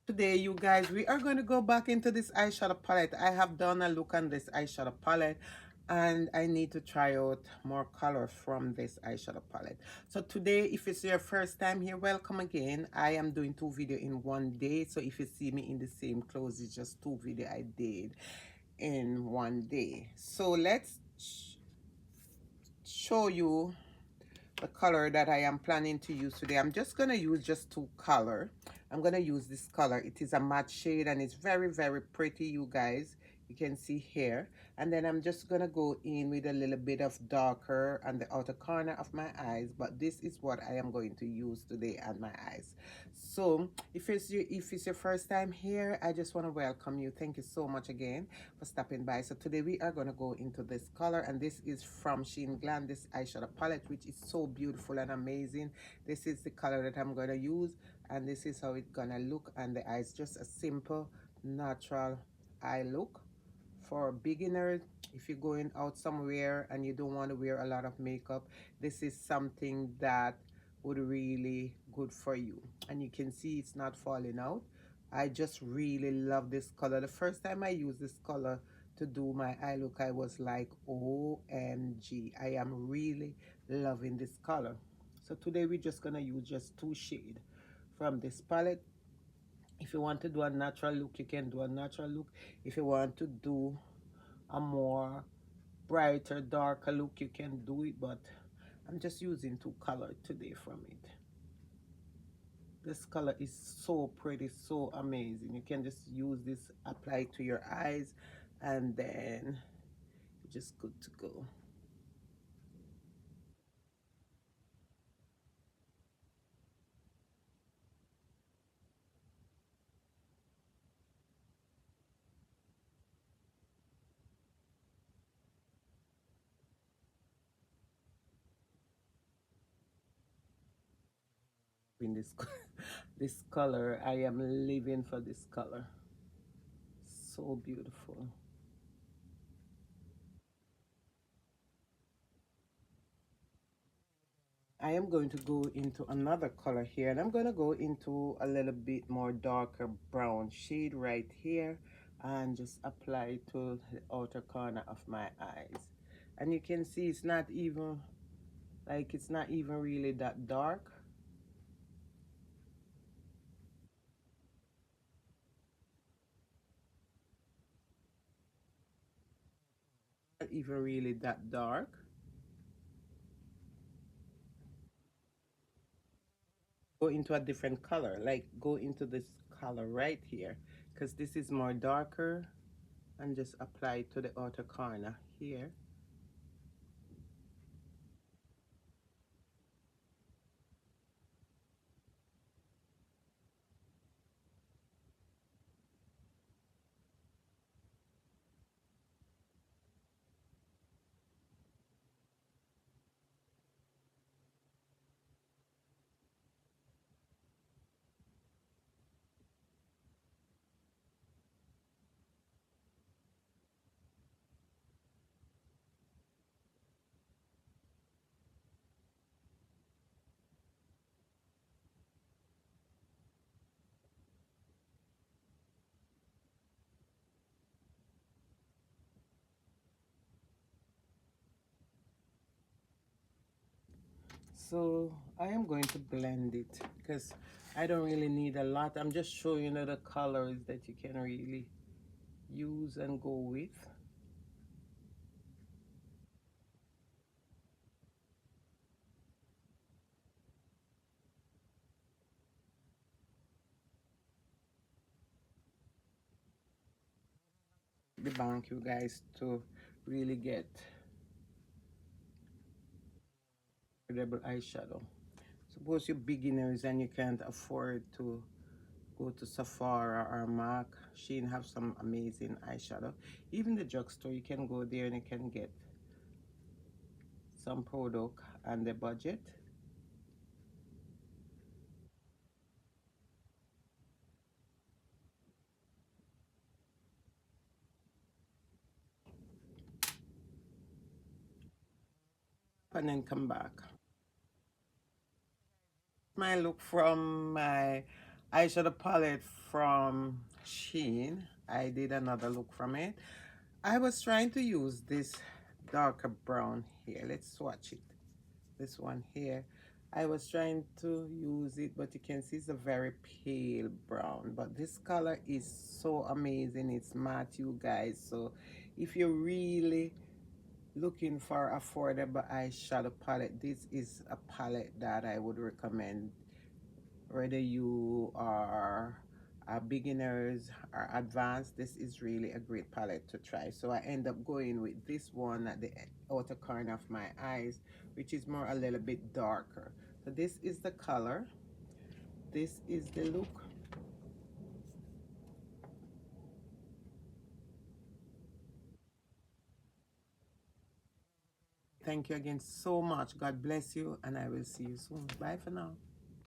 Today, you guys, we are going to go back into this eyeshadow palette. I have done a look on this eyeshadow palette and I need to try out more colors from this eyeshadow palette. So today, if it's your first time here, welcome again. I am doing 2 videos in one day. So if you see me in the same clothes, it's just 2 videos I did in one day. So let's show you the color that I am planning to use today. I'm just going to use just 2 color. I'm going to use this color. It is a matte shade and it's very, very pretty, you guys. You can see here. And then I'm just going to go in with a little bit of darker on the outer corner of my eyes. But this is what I am going to use today on my eyes. So if it's your first time here, I just want to welcome you. Thank you so much again for stopping by. So today we are going to go into this color, and this is from Shein Glam, this eyeshadow palette, which is so beautiful and amazing. This is the color that I'm going to use, and this is how it's gonna look on the eyes. Just a simple natural eye look for beginners. If you're going out somewhere and you don't want to wear a lot of makeup, this is something that would really good for you. And you can see it's not falling out. I just really love this color. The first time I used this color to do my eye look, I was like, OMG, I am really loving this color. So today we're just gonna use just 2 shades from this palette. If you want to do a natural look, you can do a natural look. If you want to do a more brighter, darker look, you can do it, but I'm just using 2 colors today from it. This color is so pretty, so amazing. You can just use this, apply to your eyes, and then you're just good to go. In this this color, I am living for this color. So beautiful. I am going to go into another color here, and I'm going to go into a little bit more darker brown shade right here and just apply to the outer corner of my eyes. And you can see it's not even really that dark. Not even really that dark. Go into a different color, like go into this color right here, because this is more darker, and just apply to the outer corner here. So I am going to blend it because I don't really need a lot. I'm just showing you the colors that you can really use and go with. The bank, you guys, to really get affordable eyeshadow. Suppose you're beginners and you can't afford to go to Sephora or MAC. Shein have some amazing eyeshadow. Even the drugstore, you can go there and you can get some product on the budget. And then come back. My look from my eyeshadow palette from Shein. I did another look from it. I was trying to use this darker brown here. Let's swatch it. This one here. I was trying to use it, but you can see it's a very pale brown. But this color is so amazing. It's matte, you guys. So if you're really looking for affordable eyeshadow palette, this is a palette that I would recommend, whether you are beginners or advanced. This is really a great palette to try. So I end up going with this one at the outer corner of my eyes, which is more a little bit darker. So this is the color, this is the look. Thank you again so much. God bless you, and I will see you soon. Bye for now.